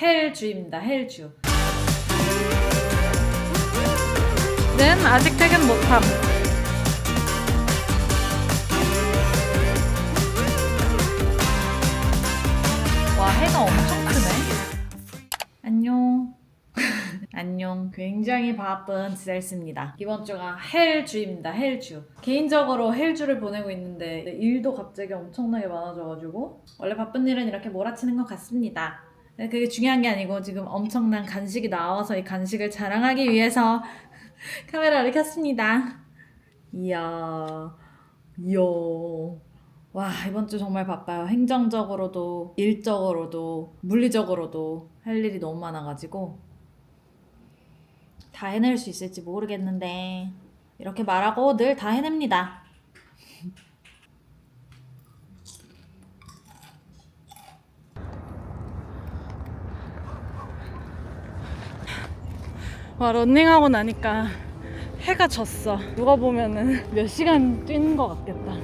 헬주입니다. 헬주. 는 아직 퇴근 못함. 와, 해가 엄청 크네. 안녕. 안녕. 굉장히 바쁜 지셀스입니다. 이번 주가 헬주입니다. 헬주. 개인적으로 헬주를 보내고 있는데 일도 갑자기 엄청나게 많아져가지고 원래 바쁜 일은 이렇게 몰아치는 것 같습니다. 그게 중요한 게 아니고 지금 엄청난 간식이 나와서 이 간식을 자랑하기 위해서 카메라를 켰습니다. 이야. 와, 이번 주 정말 바빠요. 행정적으로도 일적으로도 물리적으로도 할 일이 너무 많아가지고 다 해낼 수 있을지 모르겠는데 이렇게 말하고 늘 다 해냅니다. 와, 런닝하고 나니까 해가 졌어. 누가 보면은 몇 시간 뛰는 것 같겠다.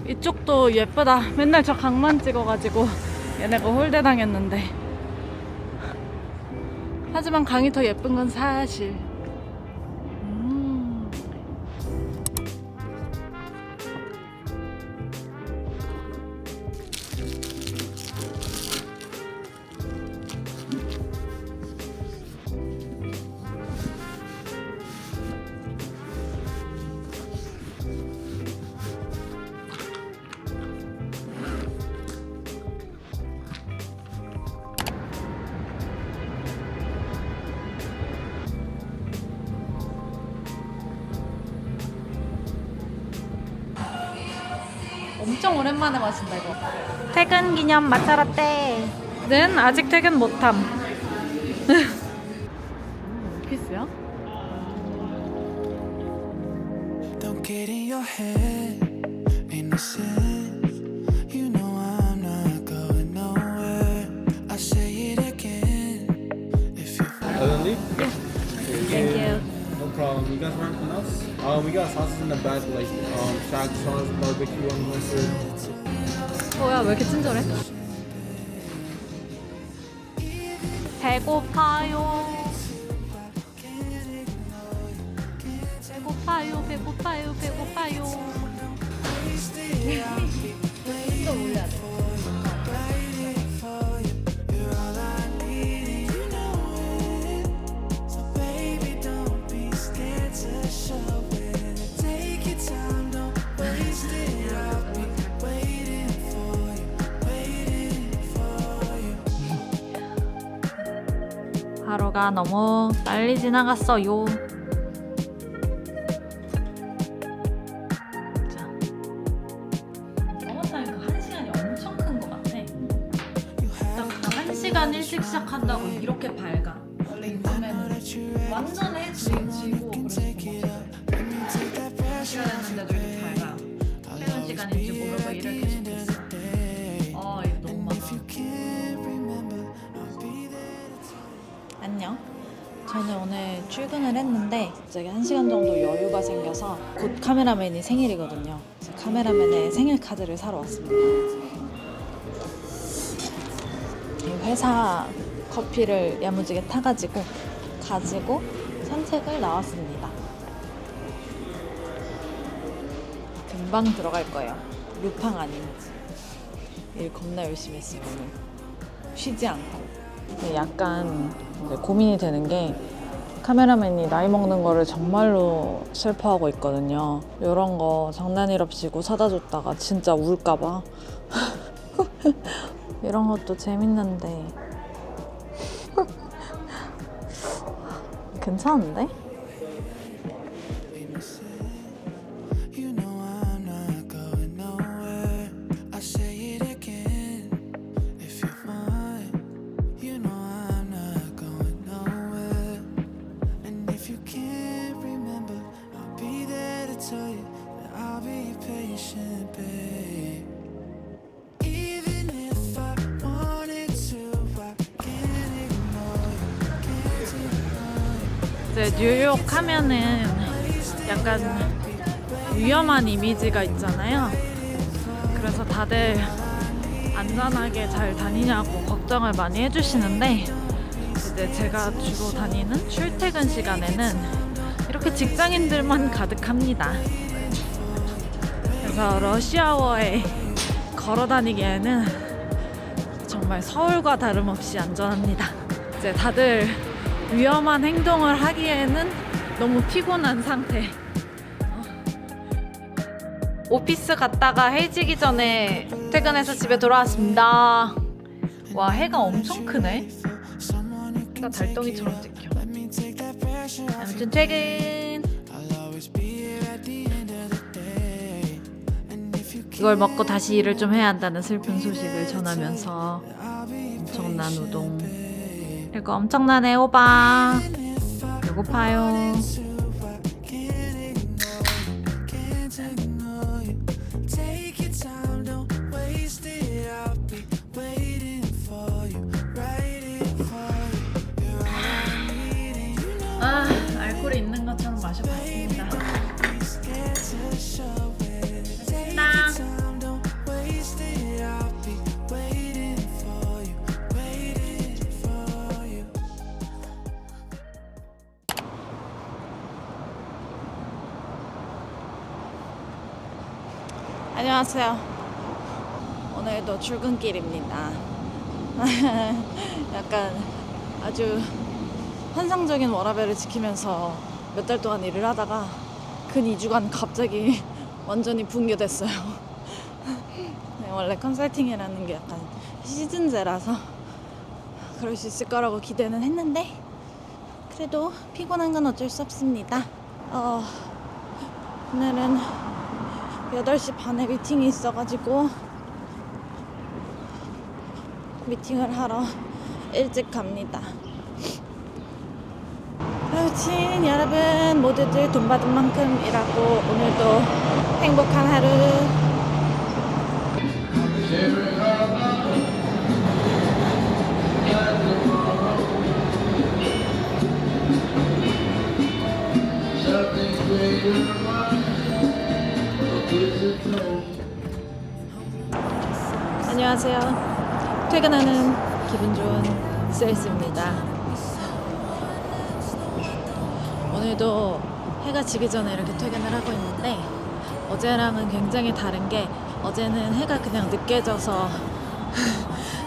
이쪽도 예쁘다. 맨날 저 강만 찍어가지고 얘네가 홀대당했는데, 하지만 강이 더 예쁜 건 사실. 엄청 오랜만에 마신다 이거. 퇴근 기념 마차라떼는 아직 퇴근 못함. 피스야? Don't get in your head, ain't no sense. You know I'm not going nowhere. I say it again. If you Suddenly? Thank you. No problem. You guys want anything else? We got sauces in the back, like shack sauce, barbecue, and mustard. 뭐야, 왜 이렇게 친절해? 배고파요. 배고파요, 배고파요, 배고파요. 또 올려야 돼. baby, don't be scared to show it. Take your time, don't waste it. I'll be waiting for you, waiting for you. 하루가 너무 빨리 지나갔어요. 자, 서머타임 그 1시간이 엄청 큰 것 같아. 딱 1시간 일찍 시작한다고 이렇게 밝아. 원래 요즘에는 완전 해 지고 그래서 시간 했는데도 이렇게 밝아. 퇴근 시간인 줄 모르고 일을 계속했어. 아, 이거 너무 많아. 안녕. 저는 오늘 출근을 했는데 갑자기 1시간 정도 여유가 생겨서 곧 카메라맨이 생일이거든요. 그래서 카메라맨의 생일 카드를 사러 왔습니다. 이 회사 커피를 야무지게 타가지고 가지고 산책을 나왔습니다. 금방 들어갈 거예요. 루팡 아님. 일 겁나 열심히 했어요 오늘. 쉬지 않고. 근데 약간 이제 고민이 되는 게 카메라맨이 나이 먹는 거를 정말로 슬퍼하고 있거든요. 이런 거 장난이랍시고 사다 줬다가 진짜 울까봐. 이런 것도 재밌는데 괜찮은데? You know I'm not going nowhere. I say it again. If you're mine, you know I'm not going nowhere. And if you can't remember, I'll be there to tell you that I'll be patient, babe. Even if I wanted to, I can't ignore you, can't ignore you. 이제 뉴욕 하면은 약간 위험한 이미지가 있잖아요. 그래서 다들 안전하게 잘 다니냐고 걱정을 많이 해주시는데 이제 제가 주로 다니는 출퇴근 시간에는 이렇게 직장인들만 가득합니다. 그래서 러시아워에 걸어 다니기에는 정말 서울과 다름없이 안전합니다. 이제 다들 위험한 행동을 하기에는 너무 피곤한 상태. 오피스 갔다가 해지기 전에 퇴근해서 집에 돌아왔습니다. 와, 해가 엄청 크네. 해가 달덩이처럼 찍혀. 아무튼 퇴근. 이걸 먹고 다시 일을 좀 해야 한다는 슬픈 소식을 전하면서 엄청난 우동, 그리고 엄청난 애호박. 배고파요. 아, 알코올이 있는 것처럼 마셔봤습니다. 안녕하세요. 오늘도 출근길입니다. 약간 아주 환상적인 워라밸을 지키면서 몇 달 동안 일을 하다가 근 2주간 갑자기 완전히 붕괴됐어요. 네, 원래 컨설팅이라는 게 약간 시즌제라서 그럴 수 있을 거라고 기대는 했는데 그래도 피곤한 건 어쩔 수 없습니다. 오늘은 8시 반에 미팅이 있어가지고 미팅을 하러 일찍 갑니다. 여친 여러분 모두들 돈 받은 만큼 일하고 오늘도 행복한 하루. 안녕하세요. 퇴근하는 기분 좋은 셀스입니다. 오늘도 해가 지기 전에 이렇게 퇴근을 하고 있는데 어제랑은 굉장히 다른 게 어제는 해가 그냥 늦게 져서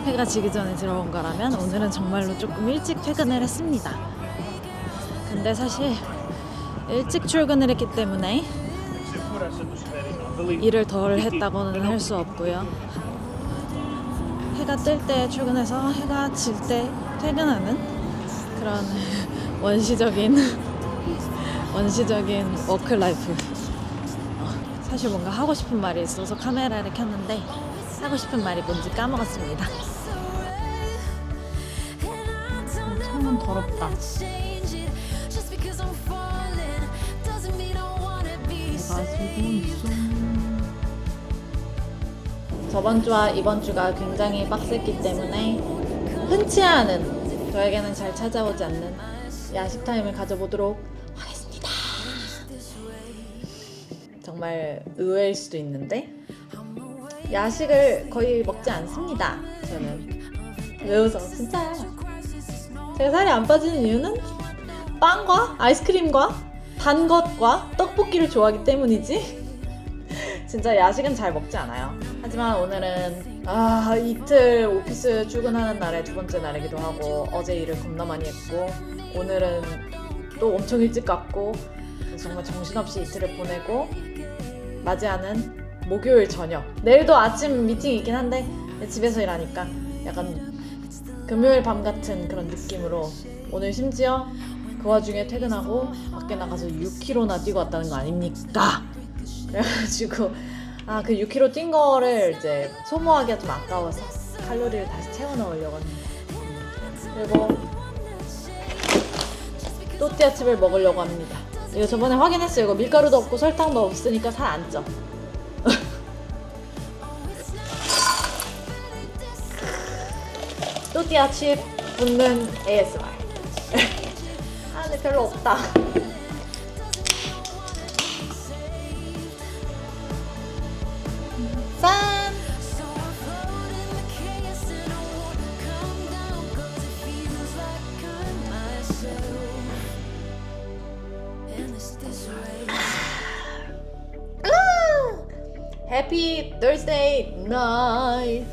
해가 지기 전에 들어온 거라면 오늘은 정말로 조금 일찍 퇴근을 했습니다. 근데 사실 일찍 출근을 했기 때문에 일을 덜 했다고는 할 수 없고요. 해가 뜰 때 출근해서 해가 질 때 퇴근하는 그런 원시적인 워크라이프. 사실 뭔가 하고 싶은 말이 있어서 카메라를 켰는데 하고 싶은 말이 뭔지 까먹었습니다. 창문 더럽다. 저번 주와 이번 주가 굉장히 빡셌기 때문에 흔치 않은, 저에게는 잘 찾아오지 않는 야식 타임을 가져보도록 하겠습니다. 정말 의외일 수도 있는데 야식을 거의 먹지 않습니다. 저는. 왜 웃어? 진짜야. 제가 살이 안 빠지는 이유는 빵과 아이스크림과 단 것과 떡볶이를 좋아하기 때문이지 진짜 야식은 잘 먹지 않아요. 하지만 오늘은 이틀 오피스 출근하는 날의 두 번째 날이기도 하고 어제 일을 겁나 많이 했고 오늘은 또 엄청 일찍 갔고 정말 정신없이 이틀을 보내고 맞이하는 목요일 저녁. 내일도 아침 미팅이 있긴 한데 집에서 일하니까 약간 금요일 밤 같은 그런 느낌으로 오늘 심지어 그 와중에 퇴근하고 밖에 나가서 6km나 뛰고 왔다는 거 아닙니까? 그래가지고 그 6km 뛴 거를 이제 소모하기가 좀 아까워서 칼로리를 다시 채워 넣으려고 합니다. 그리고 또띠아칩을 먹으려고 합니다. 이거 저번에 확인했어요. 이거 밀가루도 없고 설탕도 없으니까 살 안 쪄. 또띠아칩 붓는 ASMR. 근데 별로 없다. 짠! just this way. Happy Thursday night.